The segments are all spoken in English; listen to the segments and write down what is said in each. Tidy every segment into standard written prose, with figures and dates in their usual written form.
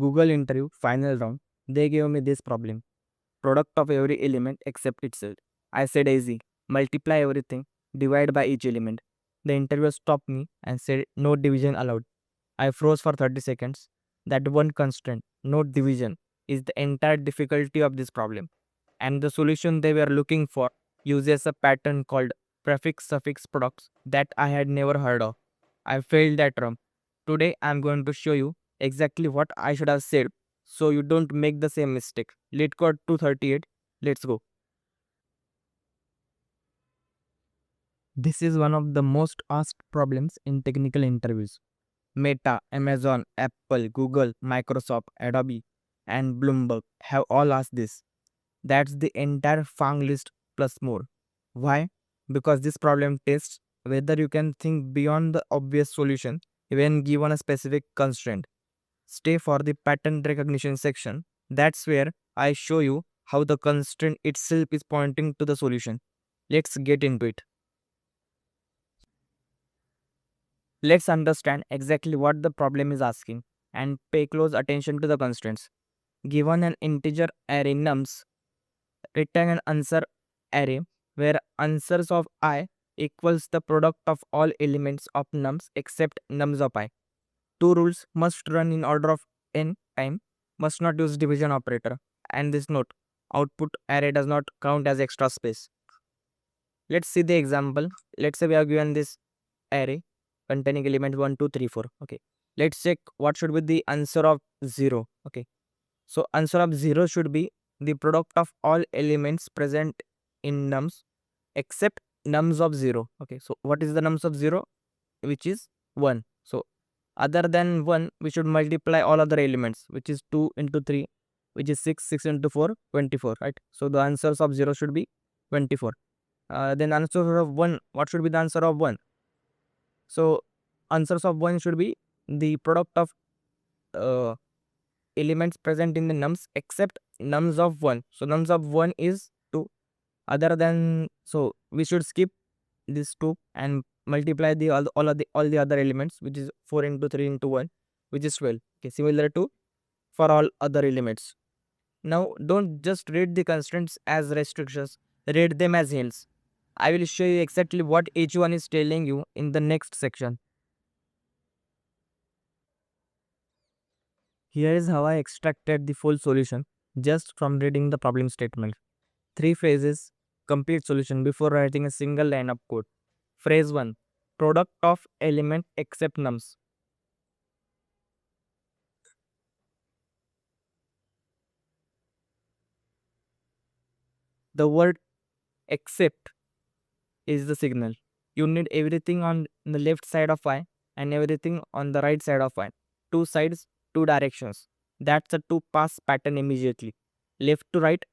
Google interview final round, they gave me this problem. Product of every element except itself. I said easy. Multiply everything, divide by each element. The interviewer stopped me and said no division allowed. I froze for 30 seconds. That one constraint, no division, is the entire difficulty of this problem. And the solution they were looking for uses a pattern called prefix-suffix products that I had never heard of. I failed that term. Today I'm going to show you exactly what I should have said so you don't make the same mistake. LeetCode 238. Let's go. This is one of the most asked problems in technical interviews. Meta, Amazon, Apple, Google, Microsoft, Adobe, and Bloomberg have all asked this. That's the entire faang list plus more. Why? Because this problem tests whether you can think beyond the obvious solution when given a specific constraint. Stay for the pattern recognition section. That's where I show you how the constraint itself is pointing to the solution. Let's get into it. Let's understand exactly what the problem is asking and pay close attention to the constraints. Given an integer array nums, return an answer array where answers of I equals the product of all elements of nums except nums of I. Two rules must run in order of n time, must not use division operator. And this note, output array does not count as extra space. Let's see the example. Let's say we are given this array containing element 1, 2, 3, 4. Okay. Let's check what should be the answer of 0. Okay. So answer of 0 should be the product of all elements present in nums except nums of 0. Okay. So what is the nums of 0? Which is 1. So other than 1, we should multiply all other elements, which is 2 into 3, which is 6, 6 into 4, 24, right? So the answers of 0 should be 24. Then answer of 1, what should be the answer of 1? So answers of 1 should be the product of uh, elements present in the nums except nums of 1. So nums of 1 is 2. Other than, so we should skip this 2 and multiply the all the other elements, which is 4 into 3 into 1, which is 12. Okay, similar to for all other elements. Now don't just read the constraints as restrictions, read them as hints. I will show you exactly what each one is telling you in the next section. Here is how I extracted the full solution just from reading the problem statement. 3 phrases, complete solution before writing a single line of code. Phrase 1, product of element except nums. The word except is the signal. You need everything on the left side of I and everything on the right side of I. Two sides, two directions. That's a two pass pattern immediately. Left to right,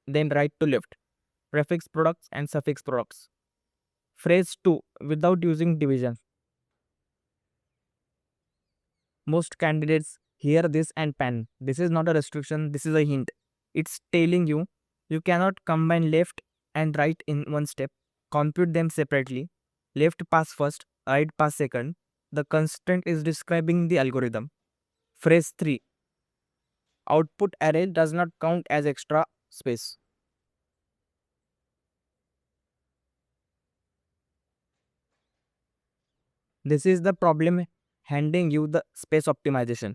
then right to left. Prefix products and suffix products. Phrase 2, without using division. Most candidates hear this and pan. This is not a restriction, this is a hint. It's telling you you cannot combine left and right in one step. Compute them separately. Left pass first, right pass second. The constraint is describing the algorithm. Phrase 3, output array does not count as extra space. This is the problem handing you the space optimization.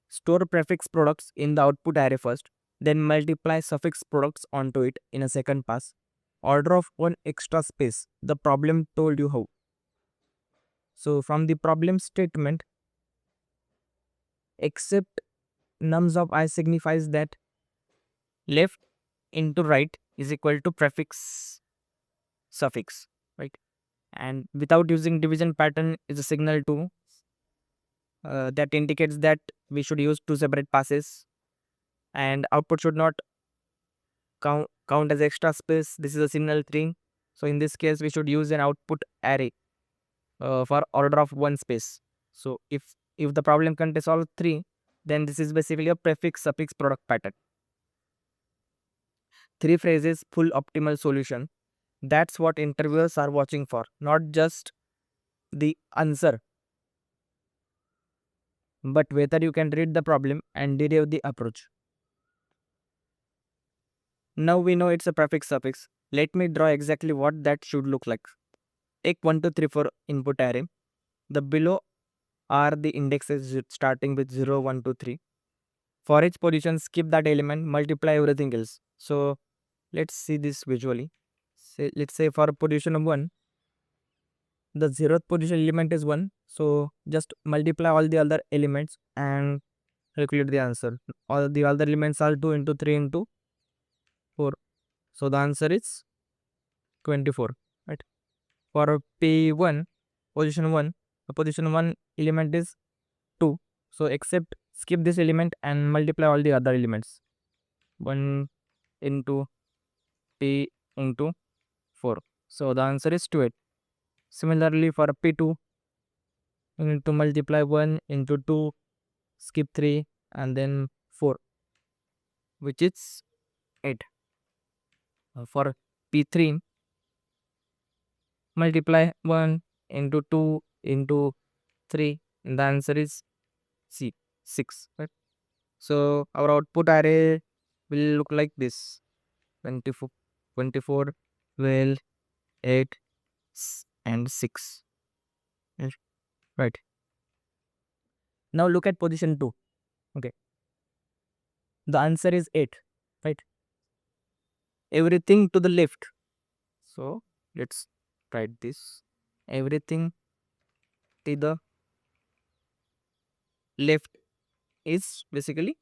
Store prefix products in the output array first, then multiply suffix products onto it in a second pass. Order of one extra space. The problem told you how. So from the problem statement, except nums of I signifies that left into right is equal to prefix suffix, right? And without using division pattern is a signal to that indicates that we should use two separate passes and output should not count as extra space. This is a signal 3. So in this case, we should use an output array for order of one space. So if the problem contains all 3, then this is basically a prefix suffix product pattern. 3 phrases, full optimal solution. That's what interviewers are watching for, not just the answer. but whether you can read the problem and derive the approach. Now we know it's a prefix suffix. Let me draw exactly what that should look like. Take 1, 2, 3, 4 input array. The below are the indexes starting with 0, 1, 2, 3. For each position, skip that element, multiply everything else. So let's see this visually. Let's say for position 1, the 0th position element is 1. So just multiply all the other elements and calculate the answer. All the other elements are 2 into 3 into 4. So the answer is 24. Right. For P1, position 1, the position 1 element is 2. So except skip this element and multiply all the other elements. 1 into P into 4. So the answer is 28. Similarly for P2, you need to multiply 1 into 2, skip 3 and then 4, which is 8. For P3, multiply 1 into 2 into 3, and the answer is C, 6. Right? So our output array will look like this: 24, 24, 12, 8, and 6. Yes, right. Now look at position 2. Okay. The answer is 8. Right. Everything to the left. So let's write this. Everything to the left is basically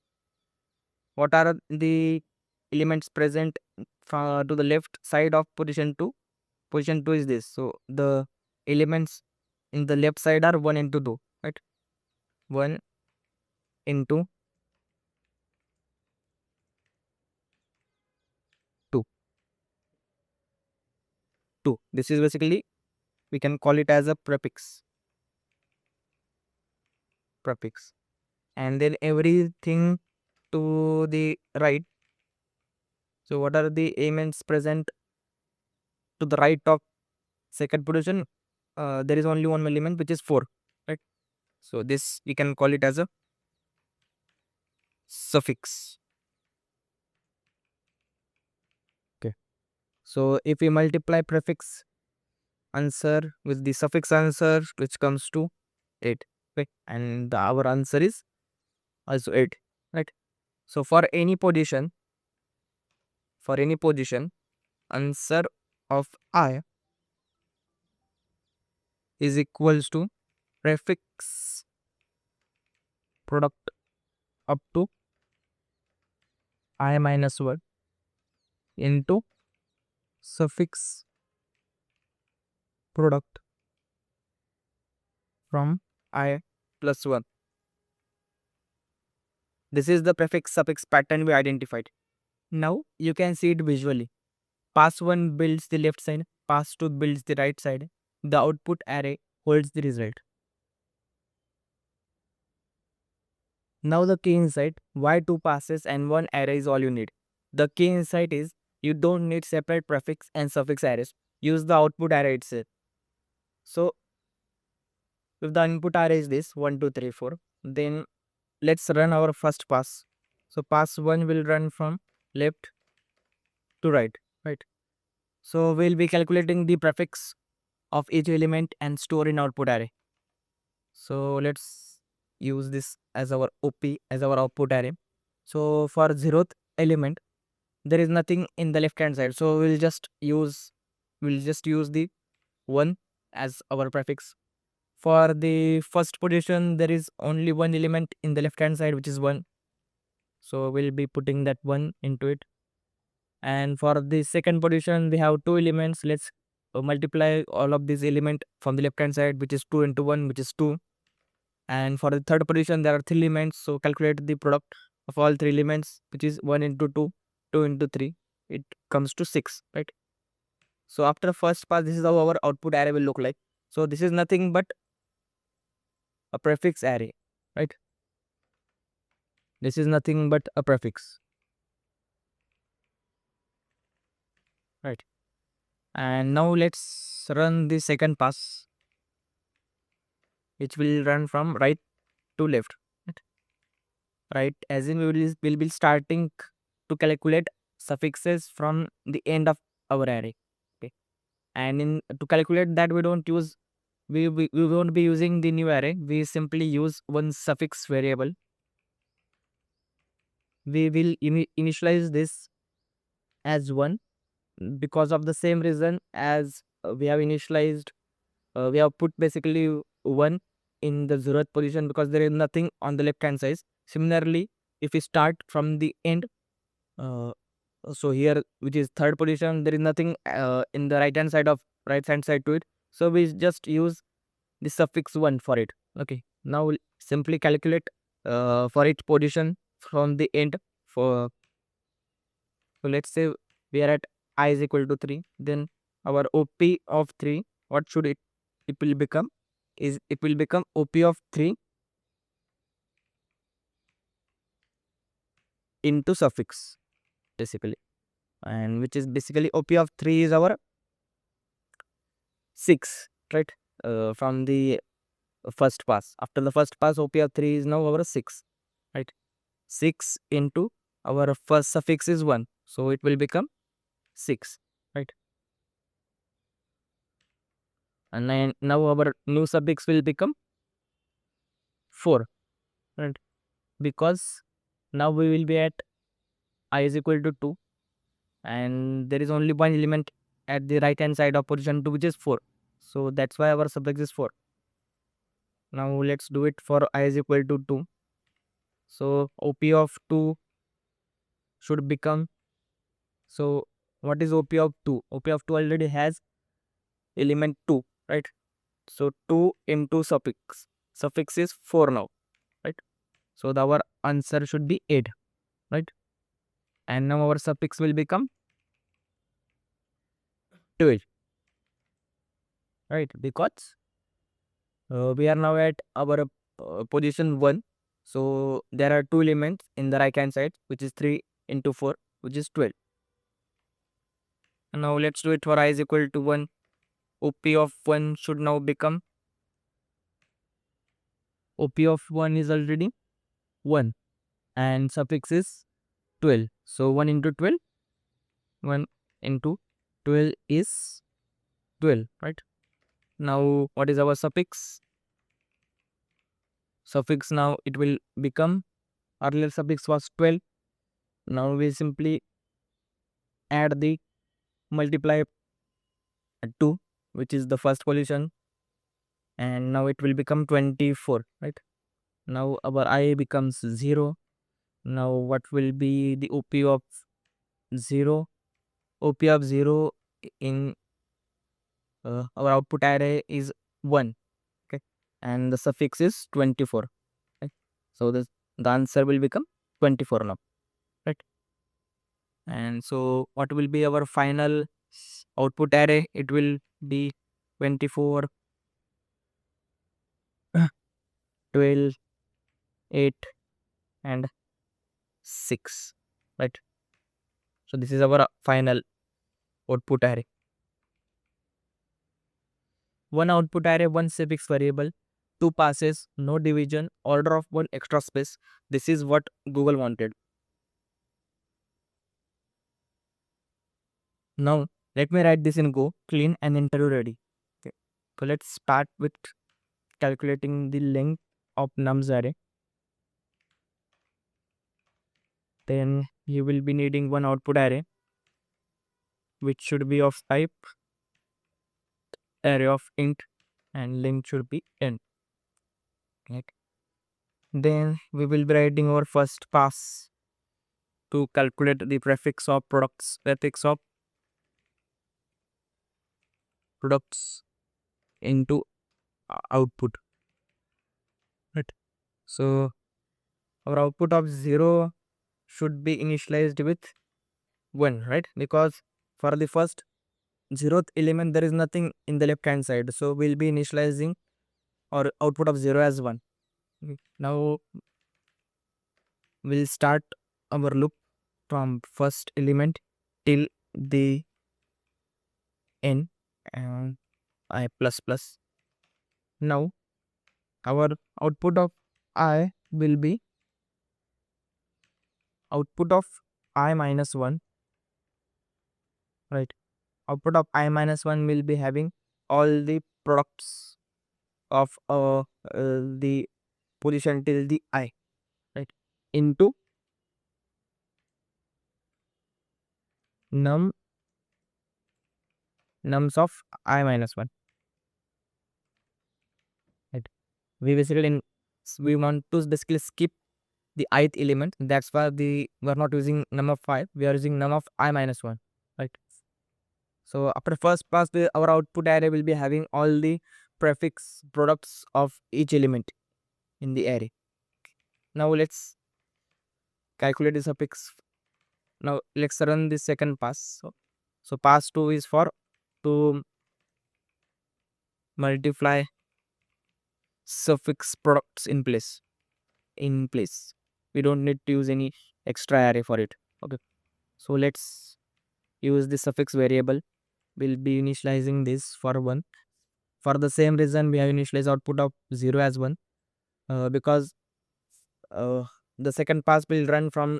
what are the elements present to the left side of position 2. Position 2 is this. So the elements in the left side are 1 into 2. Right. 1 into 2. 2. This is basically, we can call it as a prefix. Prefix. And then everything to the right. So what are the elements present to the right of second position? There is only one element, which is 4. Right. So this we can call it as a suffix. Okay. So if we multiply prefix answer with the suffix answer, which comes to 8. Okay. And our answer is also 8. Right. So for any position, answer of I is equals to prefix product up to I minus 1 into suffix product from I plus 1. This is the prefix suffix pattern we identified. Now you can see it visually. Pass 1 builds the left side, pass 2 builds the right side. The output array holds the result. Now the key insight: why 2 passes and 1 array is all you need. The key insight is you don't need separate prefix and suffix arrays. Use the output array itself. So if the input array is this 1, 2, 3, 4, then let's run our first pass. So pass 1 will run from left to right. Right. So we'll be calculating the prefix of each element and store in output array. So let's use this as our OP, as our output array. So for 0th element, there is nothing in the left hand side. So we'll just use the 1 as our prefix. For the first position, there is only one element in the left hand side, which is 1. So we'll be putting that 1 into it. And for the second position, we have 2 elements. Let's multiply all of these elements from the left hand side, which is 2 into 1, which is 2. And for the third position, there are 3 elements. So calculate the product of all 3 elements, which is 1 into 2, 2 into 3. It comes to 6, right? So after the first pass, this is how our output array will look like. So this is nothing but a prefix array, right? This is nothing but a prefix, right? And now let's run the second pass, which will run from right to left. right? As in will be starting to calculate suffixes from the end of our array. Okay. And in to calculate that, we won't be using the new array. We simply use one suffix variable. We will initialize this as 1 because of the same reason as we have put basically 1 in the 0th position because there is nothing on the left hand side. Similarly, if we start from the end, uh, so here which is 3rd position, there is nothing in the right hand side to it, so we just use the suffix 1 for it. Okay, now we'll simply calculate for each position from the end. For So let's say we are at I is equal to 3, then our OP of 3, what should it will become? Is it will become OP of 3 into suffix basically, and which is basically OP of 3 is our 6, right? From the first pass. After the first pass, OP of 3 is now our 6, right? 6 into our first suffix is 1, so it will become 6, right? And then now our new suffix will become 4, right? Because now we will be at I is equal to 2, and there is only one element at the right hand side of position 2, which is 4. So that's why our suffix is 4. Now let's do it for I is equal to 2. So OP of 2 should become, so what is OP of 2? OP of 2 already has element 2, right? So 2 into suffix is 4 now, right? So our answer should be 8, right? And now our suffix will become 12, right? Because we are now at our position 1. So there are 2 elements in the right hand side, which is 3 into 4, which is 12. And now let's do it for I is equal to 1. OP of 1 should now become, OP of 1 is already 1 and suffix is 12. So 1 into 12, 1 into 12 is 12, right? Now what is our suffix? Suffix now it will become, earlier suffix was 12. Now we simply add the multiply 2, which is the first position, and now it will become 24, right? Now our I becomes 0. Now what will be the OP of 0? OP of 0 in our output array is 1, okay, and the suffix is 24, right? So the answer will become 24 now, right? And so what will be our final output array? It will be 24, 12, 8 and 6, right? So this is our final output array. One output array, one suffix variable, 2 passes, no division, order of 1 extra space. This is what Google wanted. Now let me write this in Go, clean and interview ready. Okay. So let's start with calculating the length of nums array. Then you will be needing one output array, which should be of type array of int, and length should be n. Right. Then we will be writing our first pass to calculate the prefix of products into output, right? So our output of 0 should be initialized with 1, right? Because for the first 0th element there is nothing in the left hand side, so we'll be initializing our output of 0 as 1. Now we'll start our loop from first element till the n and I plus plus. Now our output of I will be output of I minus 1, right? Output of I minus 1 will be having all the products of the position till the I, right? Into nums of I minus 1, right? We basically we want to basically skip the ith element. That's why we're not using num of 5, we are using num of I minus 1, right? So after first pass, our output array will be having all the prefix products of each element in the array. Now let's calculate the suffix. Now let's run the second pass. So pass 2 is for to multiply suffix products in place. We don't need to use any extra array for it. Okay. So let's use the suffix variable. We'll be initializing this for 1. For the same reason, we have initialized output of 0 as 1, because uh, the second pass will run from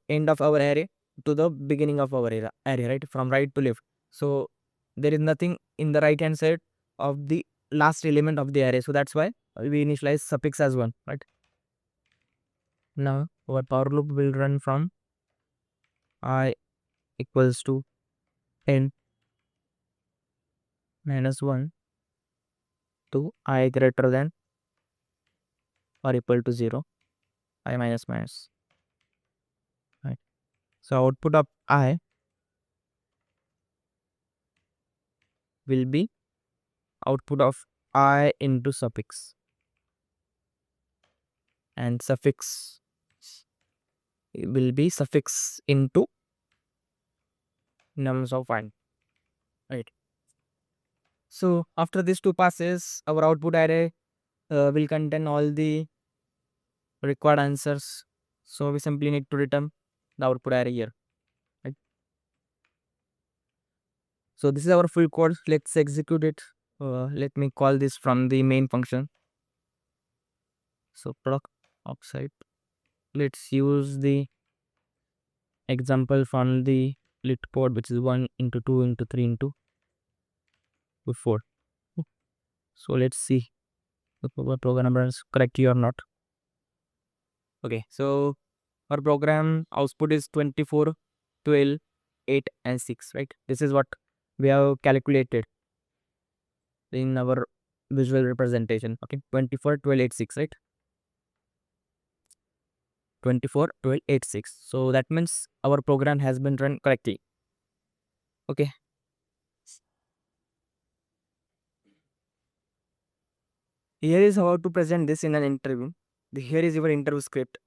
end of our array to the beginning of our array, right? From right to left. So there is nothing in the right hand side of the last element of the array. So that's why we initialize suffix as 1, right? Now our for loop will run from I equals to n minus 1 to I greater than or equal to 0, I minus minus, right? So output of I will be output of I into suffix, and suffix will be suffix into nums of 1, right? So after these two passes, our output array will contain all the required answers. So we simply need to return the output array here, right? So this is our full code. Let's execute it. Let me call this from the main function. So product offsite. Let's use the example from the LeetCode, which is 1 into 2 into 3 into 4. So let's see the program number is correct or not. Okay, so our program output is 24, 12, 8 and 6, right? This is what we have calculated in our visual representation. Okay, 24, 12, 8, 6, right? 24, 12, 8, 6. So that means our program has been run correctly. Okay. Here is how to present this in an interview. Here is your interview script.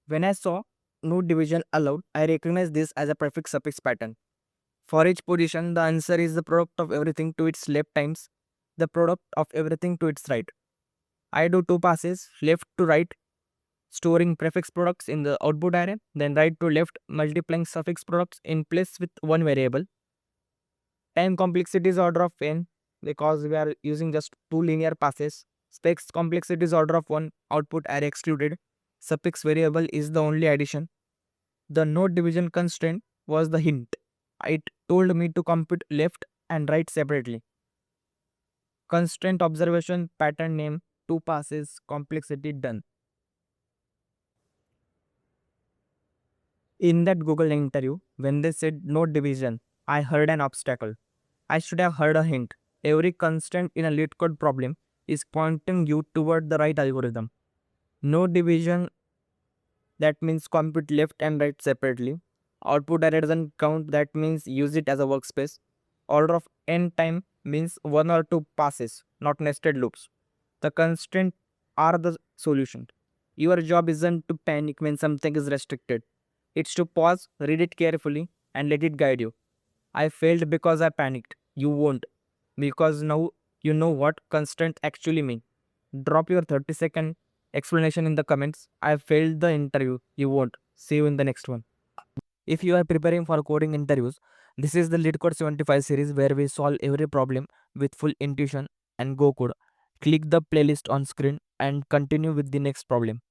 When I saw no division allowed, I recognize this as a prefix-suffix pattern. For each position, the answer is the product of everything to its left times the product of everything to its right. I do 2 passes, left to right, storing prefix products in the output array, then right to left, multiplying suffix products in place with one variable. Time complexity is order of n because we are using just 2 linear passes. Specs complexity is order of 1, output array excluded. Suffix variable is the only addition. The node division constraint was the hint. It told me to compute left and right separately. Constraint observation pattern name 2 passes complexity done. In that Google interview, when they said node division, I heard an obstacle. I should have heard a hint. Every constraint in a LeetCode problem is pointing you toward the right algorithm. Node division, that means compute left and right separately. Output array doesn't count, that means use it as a workspace. Order of n time means 1 or 2 passes, not nested loops. The constraint are the solution. Your job isn't to panic when something is restricted. It's to pause, read it carefully, and let it guide you. I failed because I panicked. You won't. Because now you know what constraint actually mean. Drop your 30-second explanation in the comments. I failed the interview. You won't. See you in the next one. If you are preparing for coding interviews, this is the LeetCode 75 series where we solve every problem with full intuition and go code. Click the playlist on screen and continue with the next problem.